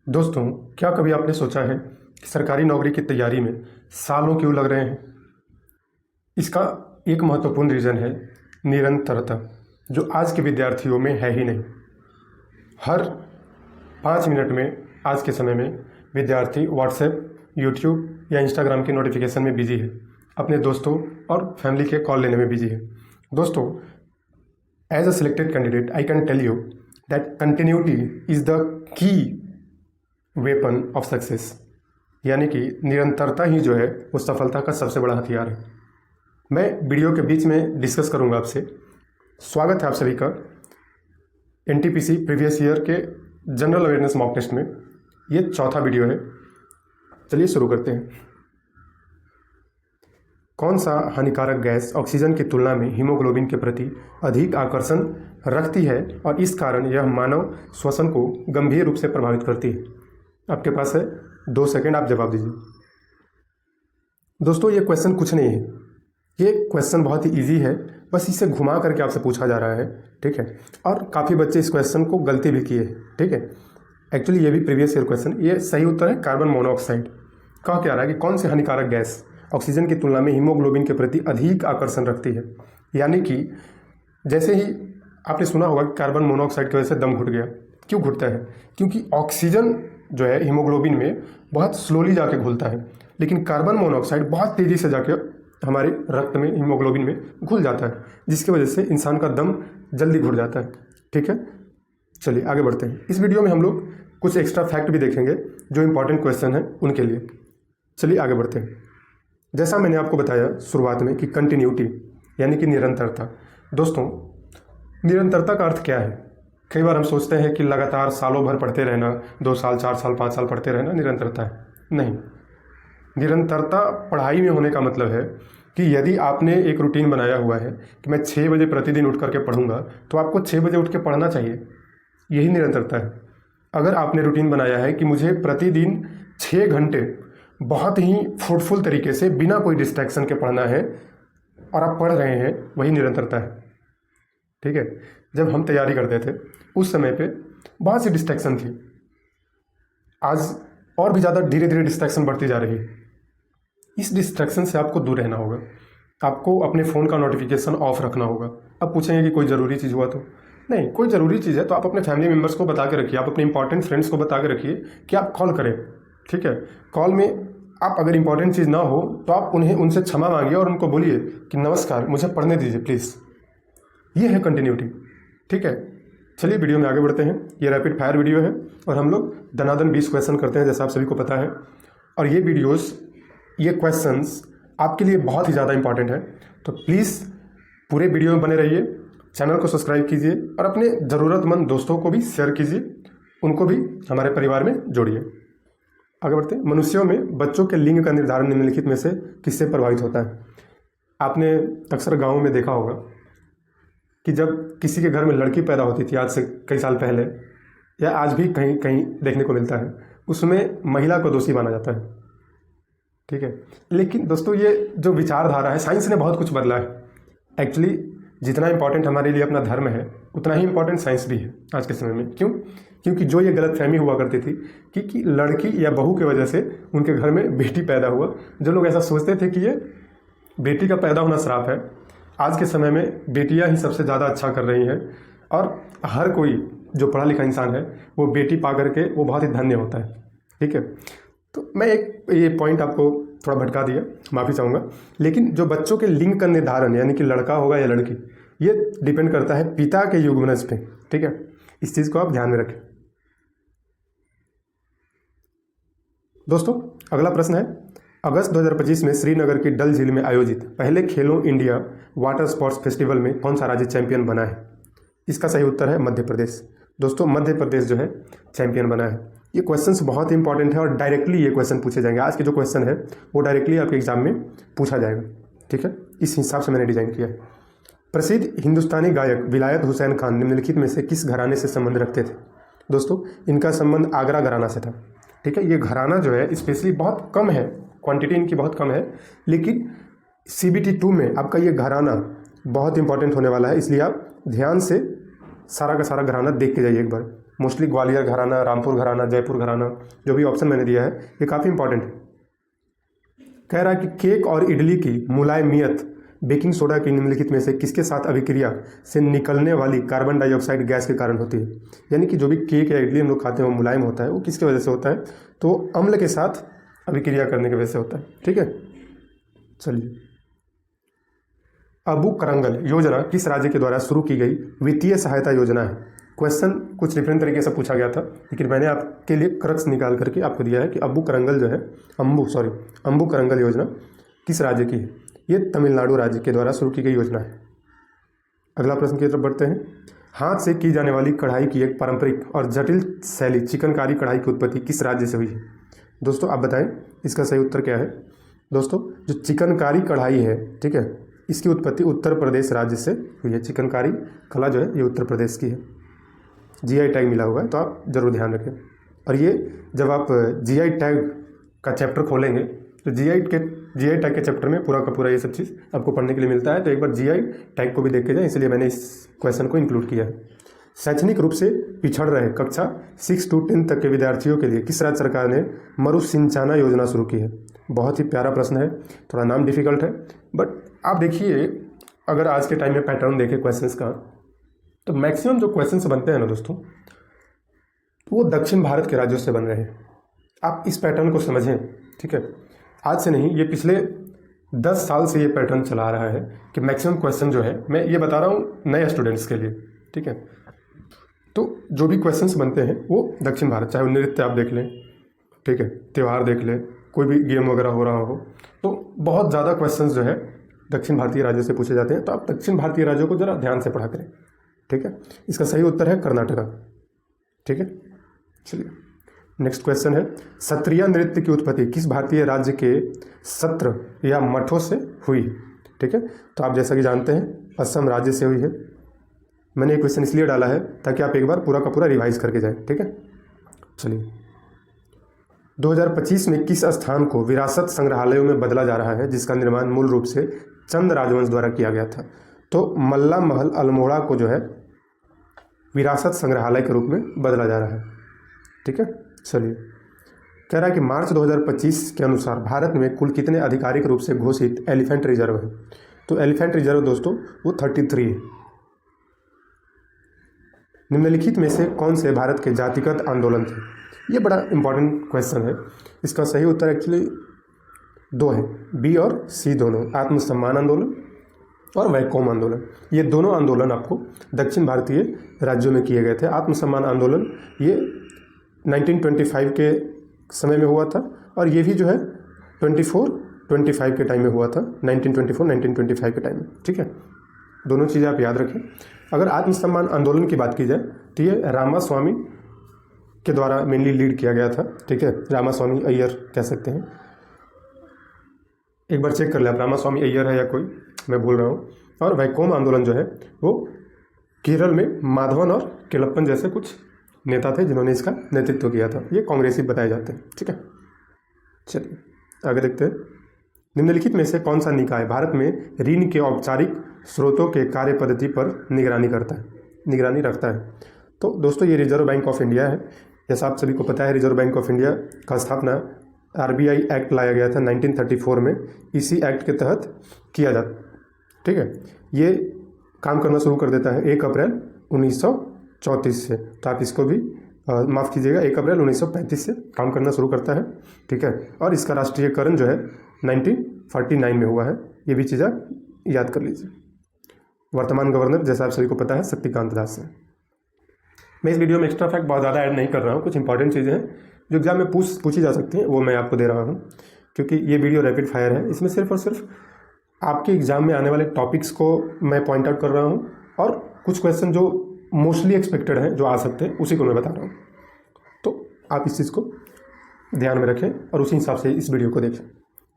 दोस्तों, क्या कभी आपने सोचा है कि सरकारी नौकरी की तैयारी में सालों क्यों लग रहे हैं? इसका एक महत्वपूर्ण रीज़न है निरंतरता, जो आज के विद्यार्थियों में है ही नहीं। हर 5 मिनट में आज के समय में विद्यार्थी व्हाट्सएप, यूट्यूब या इंस्टाग्राम के नोटिफिकेशन में बिजी है, अपने दोस्तों और फैमिली के कॉल लेने में बिजी है। दोस्तों, as a selected candidate I can tell you that continuity is the key weapon of success, यानी कि निरंतरता ही जो है वो सफलता का सबसे बड़ा हथियार है। मैं वीडियो के बीच में डिस्कस करूंगा आपसे। स्वागत है आप सभी का एनटीपीसी प्रीवियस ईयर के जनरल अवेयरनेस मॉक टेस्ट में। ये चौथा वीडियो है। चलिए शुरू करते हैं। कौन सा हानिकारक गैस ऑक्सीजन की तुलना में हीमोग्लोबिन के प्रति अधिक आकर्षण रखती है और इस कारण यह मानव श्वसन को गंभीर रूप से प्रभावित करती है? आपके पास है 2 सेकंड, आप जवाब दीजिए। दोस्तों, ये क्वेश्चन कुछ नहीं है, ये क्वेश्चन बहुत ही इजी है, बस इसे घुमा करके आपसे पूछा जा रहा है, ठीक है। और काफ़ी बच्चे इस क्वेश्चन को गलती भी किए, ठीक है। एक्चुअली ये भी प्रीवियस ईयर क्वेश्चन, ये सही उत्तर है कार्बन मोनोऑक्साइड। कहा क्या रहा है कि कौन सी हानिकारक गैस ऑक्सीजन की तुलना में हीमोग्लोबिन के प्रति अधिक आकर्षण रखती है, यानी कि जैसे ही आपने सुना होगा कि कार्बन मोनोऑक्साइड की वजह से दम घुट गया। क्यों घुटता है? क्योंकि ऑक्सीजन जो है हीमोग्लोबिन में बहुत स्लोली जाके घुलता है, लेकिन कार्बन मोनोऑक्साइड बहुत तेज़ी से जाके हमारे रक्त में हीमोग्लोबिन में घुल जाता है, जिसकी वजह से इंसान का दम जल्दी घुट जाता है, ठीक है। चलिए आगे बढ़ते हैं। इस वीडियो में हम लोग कुछ एक्स्ट्रा फैक्ट भी देखेंगे जो इंपॉर्टेंट क्वेश्चन है उनके लिए। चलिए आगे बढ़ते हैं। जैसा मैंने आपको बताया शुरुआत में कि कंटिन्यूटी यानी कि निरंतरता। दोस्तों, निरंतरता का अर्थ क्या है? कई बार हम सोचते हैं कि लगातार सालों भर पढ़ते रहना, 2 साल 4 साल 5 साल पढ़ते रहना निरंतरता है। नहीं, निरंतरता पढ़ाई में होने का मतलब है कि यदि आपने एक रूटीन बनाया हुआ है कि मैं 6 बजे प्रतिदिन उठ करके पढ़ूंगा, तो आपको 6 बजे उठ के पढ़ना चाहिए। यही निरंतरता है। अगर आपने रूटीन बनाया है कि मुझे प्रतिदिन 6 घंटे बहुत ही फ्रूटफुल तरीके से बिना कोई डिस्ट्रैक्शन के पढ़ना है और आप पढ़ रहे हैं, वही निरंतरता है, ठीक है। जब हम तैयारी करते थे उस समय पे बहुत सी डिस्ट्रैक्शन थी, आज और भी ज़्यादा धीरे धीरे डिस्ट्रैक्शन बढ़ती जा रही है। इस डिस्ट्रैक्शन से आपको दूर रहना होगा। आपको अपने फ़ोन का नोटिफिकेशन ऑफ रखना होगा। अब पूछेंगे कि कोई ज़रूरी चीज़ हुआ तो? नहीं, कोई ज़रूरी चीज़ है तो आप अपने फैमिली मेम्बर्स को बता के रखिए, आप अपने इंपॉर्टेंट फ्रेंड्स को बता के रखिए कि आप कॉल करें, ठीक है। कॉल में आप अगर इंपॉर्टेंट चीज़ ना हो तो आप उनसे क्षमा मांगिए और उनको बोलिए कि नमस्कार, मुझे पढ़ने दीजिए प्लीज़। ये है कंटिन्यूटी, ठीक है। चलिए वीडियो में आगे बढ़ते हैं। ये रैपिड फायर वीडियो है और हम लोग दनादन 20 क्वेश्चन करते हैं, जैसा आप सभी को पता है। और ये वीडियोस, ये क्वेश्चंस आपके लिए बहुत ही ज़्यादा इंपॉर्टेंट है, तो प्लीज़ पूरे वीडियो में बने रहिए। चैनल को सब्सक्राइब कीजिए और अपने ज़रूरतमंद दोस्तों को भी शेयर कीजिए, उनको भी हमारे परिवार में जोड़िए। आगे बढ़ते हैं। मनुष्यों में बच्चों के लिंग का निर्धारण निम्नलिखित में से किससे प्रभावित होता है? आपने अक्सर गाँव में देखा होगा कि जब किसी के घर में लड़की पैदा होती थी, आज से कई साल पहले, या आज भी कहीं कहीं देखने को मिलता है, उसमें महिला को दोषी माना जाता है, ठीक है। लेकिन दोस्तों, ये जो विचारधारा है, साइंस ने बहुत कुछ बदला है। एक्चुअली जितना इंपॉर्टेंट हमारे लिए अपना धर्म है, उतना ही इंपॉर्टेंट साइंस भी है आज के समय में। क्यों? क्योंकि जो ये गलतफहमी हुआ करती थी कि लड़की या बहू की वजह से उनके घर में बेटी पैदा हुआ, जो लोग ऐसा सोचते थे कि ये बेटी का पैदा होना श्राप है, आज के समय में बेटियां ही सबसे ज़्यादा अच्छा कर रही हैं। और हर कोई जो पढ़ा लिखा इंसान है वो बेटी पा करके वो बहुत ही धन्य होता है, ठीक है। तो मैं एक ये पॉइंट आपको थोड़ा भटका दिया, माफ़ी चाहूँगा। लेकिन जो बच्चों के लिंग का निर्धारण, यानी कि लड़का होगा या लड़की, ये डिपेंड करता है पिता के युग्मनज पे, ठीक है। इस चीज़ को आप ध्यान में रखें। दोस्तों, अगला प्रश्न है, अगस्त 2025 में श्रीनगर की डल झील में आयोजित पहले खेलो इंडिया वाटर स्पोर्ट्स फेस्टिवल में कौन सा राज्य चैंपियन बना है? इसका सही उत्तर है मध्य प्रदेश। दोस्तों, मध्य प्रदेश जो है चैंपियन बना है। ये क्वेश्चंस बहुत इंपॉर्टेंट है और डायरेक्टली ये क्वेश्चन पूछे जाएंगे। आज के जो क्वेश्चन है वो डायरेक्टली आपके एग्जाम में पूछा जाएगा, ठीक है। इस हिसाब से मैंने डिजाइन किया है। प्रसिद्ध हिंदुस्तानी गायक विलायत हुसैन खान निम्नलिखित में से किस घराने से संबंध रखते थे? दोस्तों, इनका संबंध आगरा घराना से था, ठीक है। ये घराना जो है स्पेशली बहुत कम है, क्वांटिटी इनकी बहुत कम है, लेकिन CBT 2 में आपका ये घराना बहुत इंपॉर्टेंट होने वाला है, इसलिए आप ध्यान से सारा का सारा घराना देख के जाइए एक बार। मोस्टली ग्वालियर घराना, रामपुर घराना, जयपुर घराना, जो भी ऑप्शन मैंने दिया है ये काफ़ी इंपॉर्टेंट है। कह रहा है कि केक और इडली की मुलायमियत बेकिंग सोडा की निम्नलिखित में से किसके साथ अभिक्रिया से निकलने वाली कार्बन डाइऑक्साइड गैस के कारण होती है। यानी कि जो भी केक या इडली हम लोग खाते हैं वो मुलायम होता है, वो किसकी वजह से होता है, तो अम्ल के साथ अभिक्रिया करने की वजह से होता है। ठीक है, चलिए। अबू करंगल योजना किस राज्य के द्वारा शुरू की गई वित्तीय सहायता योजना है। क्वेश्चन कुछ डिफरेंट तरीके से पूछा गया था, लेकिन मैंने आपके लिए क्रक्स निकाल करके आपको दिया है कि अबू करंगल जो है अम्बू करंगल योजना किस राज्य की है। ये तमिलनाडु राज्य के द्वारा शुरू की गई योजना है। अगला प्रश्न की तरफ बढ़ते हैं। हाथ से की जाने वाली कढ़ाई की एक पारंपरिक और जटिल शैली चिकनकारी कढ़ाई की उत्पत्ति किस राज्य से हुई है। दोस्तों आप बताएं इसका सही उत्तर क्या है। दोस्तों जो चिकनकारी कढ़ाई है, ठीक है, इसकी उत्पत्ति उत्तर प्रदेश राज्य से हुई है। चिकनकारी कला जो है ये उत्तर प्रदेश की है। जीआई टैग मिला हुआ है, तो आप जरूर ध्यान रखें। और ये जब आप जीआई टैग का चैप्टर खोलेंगे तो जीआई टैग के चैप्टर में पूरा का पूरा ये सब चीज़ आपको पढ़ने के लिए मिलता है। तो एक बार जीआई टैग को भी देख के जाए, इसलिए मैंने इस क्वेश्चन को इंक्लूड किया है। शैक्षणिक रूप से पिछड़ रहे कक्षा 6 to 10 तक के विद्यार्थियों के लिए किस राज्य सरकार ने मरुसिंचाना योजना शुरू की है। बहुत ही प्यारा प्रश्न है, थोड़ा नाम डिफिकल्ट है, बट आप देखिए अगर आज के टाइम में पैटर्न देखें क्वेश्चंस का, तो मैक्सिमम जो क्वेश्चंस बनते हैं ना दोस्तों, वो दक्षिण भारत के राज्यों से बन रहे हैं। आप इस पैटर्न को समझें, ठीक है। आज से नहीं, ये पिछले 10 साल से ये पैटर्न चला आ रहा है कि मैक्सिमम क्वेश्चन जो है, मैं ये बता रहा हूँ नए स्टूडेंट्स के लिए, ठीक है। तो जो भी क्वेश्चंस बनते हैं वो दक्षिण भारत, चाहे वो नृत्य आप देख लें, ठीक है, त्यौहार देख लें, कोई भी गेम वगैरह हो रहा हो, तो बहुत ज़्यादा क्वेश्चंस जो है दक्षिण भारतीय राज्यों से पूछे जाते हैं। तो आप दक्षिण भारतीय राज्यों को ज़रा ध्यान से पढ़ा करें, ठीक है। इसका सही उत्तर है कर्नाटका, ठीक है। चलिए नेक्स्ट क्वेश्चन है, सत्रिया नृत्य की उत्पत्ति किस भारतीय राज्य के सत्र या मठों से हुई, ठीक है। तो आप जैसा कि जानते हैं असम राज्य से हुई है। मैंने ये क्वेश्चन इसलिए डाला है ताकि आप एक बार पूरा का पूरा रिवाइज करके जाएं, ठीक है। चलिए 2025 में किस स्थान को विरासत संग्रहालयों में बदला जा रहा है जिसका निर्माण मूल रूप से चंद राजवंश द्वारा किया गया था। तो मल्ला महल अल्मोड़ा को जो है विरासत संग्रहालय के रूप में बदला जा रहा है, ठीक है। चलिए कह रहा है कि मार्च 2025 के अनुसार भारत में कुल कितने आधिकारिक रूप से घोषित एलिफेंट रिजर्व है। तो एलिफेंट रिजर्व दोस्तों वो 33 है। निम्नलिखित में से कौन से भारत के जातिगत आंदोलन थे। ये बड़ा इंपॉर्टेंट क्वेश्चन है। इसका सही उत्तर एक्चुअली 2 है, बी और सी दोनों, आत्मसम्मान आंदोलन और वैकोम आंदोलन। ये दोनों आंदोलन आपको दक्षिण भारतीय राज्यों में किए गए थे। आत्मसम्मान आंदोलन ये 1925 के समय में हुआ था, और ये भी जो है 24-25 के टाइम में हुआ था, 1924-1925 के टाइम में, ठीक है। दोनों चीज़ें आप याद रखें। अगर आत्मसम्मान आंदोलन की बात की जाए तो ये रामास्वामी के द्वारा मेनली लीड किया गया था, ठीक है। रामास्वामी अय्यर कह सकते हैं, एक बार चेक कर ले आप, रामास्वामी अय्यर है या कोई मैं भूल रहा हूँ। और वैकोम आंदोलन जो है वो केरल में माधवन और केलप्पन जैसे कुछ नेता थे जिन्होंने इसका नेतृत्व किया था। ये कांग्रेसी बताए जाते हैं, ठीक है। चलिए आगे देखते हैं। निम्नलिखित में से कौन सा निकाय भारत में ऋण के औपचारिक स्रोतों के कार्य पद्धति पर निगरानी रखता है। तो दोस्तों ये रिजर्व बैंक ऑफ इंडिया है। जैसा आप सभी को पता है रिजर्व बैंक ऑफ इंडिया का स्थापना आरबीआई एक्ट लाया गया था 1934 में। इसी एक्ट के तहत किया जाता, ठीक है। ये काम करना शुरू कर देता है 1 अप्रैल 1934 से। तो आप इसको भी माफ़ कीजिएगा 1 अप्रैल 1935 से काम करना शुरू करता है, ठीक है। और इसका राष्ट्रीयकरण जो है 1949 में हुआ है। ये भी चीज़ें याद कर लीजिए। वर्तमान गवर्नर जैसा आप सभी को पता है शक्तिकांत दास है। मैं इस वीडियो में एक्स्ट्रा फैक्ट बहुत ज़्यादा ऐड नहीं कर रहा हूँ। कुछ इंपॉर्टेंट चीज़ें हैं जो एग्जाम में पूछी जा सकती हैं, वो मैं आपको दे रहा हूँ, क्योंकि ये वीडियो रैपिड फायर है। इसमें सिर्फ और सिर्फ आपके एग्जाम में आने वाले टॉपिक्स को मैं पॉइंट आउट कर रहा हूँ, और कुछ क्वेश्चन जो मोस्टली एक्सपेक्टेड हैं जो आ सकते हैं उसी को मैं बता रहा हूँ। तो आप इस चीज़ को ध्यान में रखें और उसी हिसाब से इस वीडियो को देखें।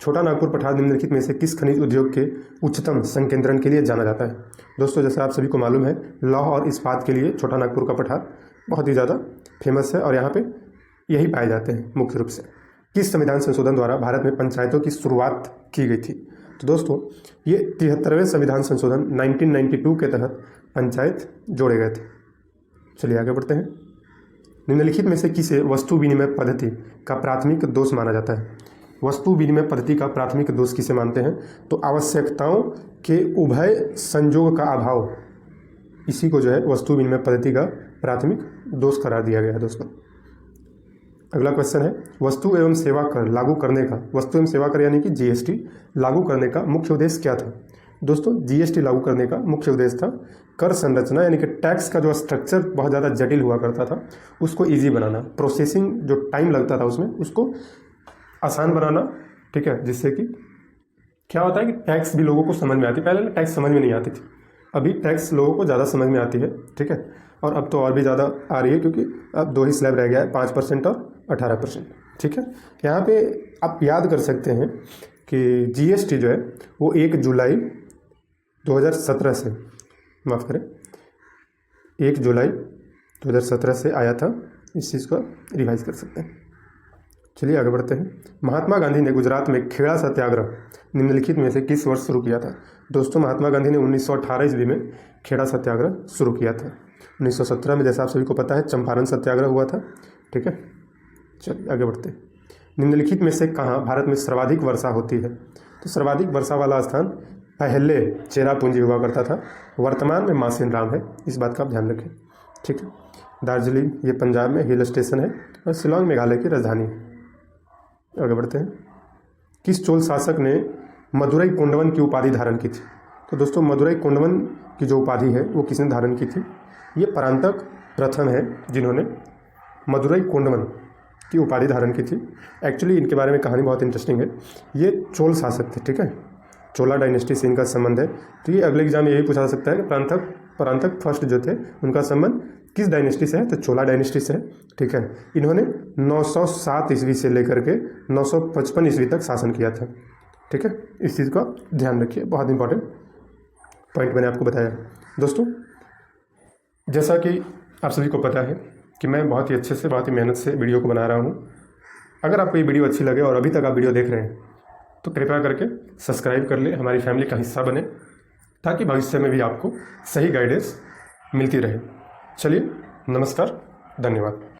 छोटा नागपुर पठार निम्नलिखित में से किस खनिज उद्योग के उच्चतम संकेंद्रण के लिए जाना जाता है। दोस्तों जैसा आप सभी को मालूम है लौह और इस्पात के लिए छोटा नागपुर का पठार बहुत ही ज़्यादा फेमस है, और यहाँ पे यही पाए जाते हैं मुख्य रूप से। किस संविधान संशोधन द्वारा भारत में पंचायतों की शुरुआत की गई थी। तो दोस्तों ये 73वें संविधान संशोधन 1992 के तहत पंचायत जोड़े गए थे। चलिए आगे बढ़ते हैं। निम्नलिखित में से किसे वस्तु विनिमय पद्धति का प्राथमिक दोष माना जाता है? वस्तु विनिमय पद्धति का प्राथमिक दोष किसे मानते हैं? तो आवश्यकताओं के उभय संयोग का अभाव, इसी को जो है वस्तु विनिमय पद्धति का प्राथमिक दोष करार दिया गया है दोस्तों। अगला क्वेश्चन है, वस्तु एवं सेवा कर लागू करने का, वस्तु एवं सेवा कर यानी कि जीएसटी लागू करने का मुख्य उद्देश्य क्या था? दोस्तों जीएसटी लागू करने का मुख्य उद्देश्य था कर संरचना यानी कि टैक्स का जो स्ट्रक्चर बहुत ज़्यादा जटिल हुआ करता था उसको इजी बनाना, प्रोसेसिंग जो टाइम लगता था उसमें उसको आसान बनाना, ठीक है, जिससे कि क्या होता है कि टैक्स भी लोगों को समझ में आती। पहले टैक्स समझ में नहीं आती थी, अभी टैक्स लोगों को ज़्यादा समझ में आती है, ठीक है, और अब तो और भी ज़्यादा आ रही है क्योंकि अब 2 ही स्लैब रह गया है, 5% और 18%, ठीक है। यहाँ पे आप याद कर सकते हैं कि जीएसटी जो है वो 1 जुलाई 2017 से, माफ़ करें, 1 जुलाई 2017 से आया था। इस चीज़ को रिवाइज कर सकते हैं। चलिए आगे बढ़ते हैं। महात्मा गांधी ने गुजरात में खेड़ा सत्याग्रह निम्नलिखित में से किस वर्ष शुरू किया था? दोस्तों महात्मा गांधी ने 1918 ईस्वी में खेड़ा सत्याग्रह शुरू किया था। 1917 में जैसा आप सभी को पता है चंपारण सत्याग्रह हुआ था, ठीक है। चलिए आगे बढ़ते हैं। निम्नलिखित में से कहाँ भारत में सर्वाधिक वर्षा होती है? तो सर्वाधिक वर्षा वाला स्थान पहले चेरापूंजी हुआ करता था, वर्तमान में मासिन राम है, इस बात का आप ध्यान रखें, ठीक है। दार्जिलिंग ये पंजाब में हिल स्टेशन है और शिलोंग मेघालय की राजधानी है। आगे बढ़ते हैं। किस चोल शासक ने मदुरई कोंडवन की उपाधि धारण की थी? तो दोस्तों मदुरई कोंडवन की जो उपाधि है वो किसने धारण की थी? ये परांतक प्रथम है जिन्होंने मदुरई कोंडवन की उपाधि धारण की थी। एक्चुअली इनके बारे में कहानी बहुत इंटरेस्टिंग है। ये चोल शासक थे, ठीक है, चोला डायनेस्टी से इनका संबंध है। तो ये अगले एग्जाम में यही पूछा जा सकता है कि परांतक फर्स्ट जो थे उनका संबंध किस डायनेस्टी से है? तो चोला डायनेस्टी से है, ठीक है। इन्होंने 907 ईस्वी से लेकर के 955 ईस्वी तक शासन किया था, ठीक है। इस चीज़ का ध्यान रखिए, बहुत इंपॉर्टेंट पॉइंट मैंने आपको बताया। दोस्तों जैसा कि आप सभी को पता है कि मैं बहुत ही अच्छे से, बहुत ही मेहनत से वीडियो को बना रहा हूँ। अगर आपको ये वीडियो अच्छी लगे और अभी तक आप वीडियो देख रहे हैं तो कृपया करके सब्सक्राइब कर ले, हमारी फैमिली का हिस्सा बने, ताकि भविष्य में भी आपको सही गाइडेंस मिलती रहे। चलिए नमस्कार, धन्यवाद।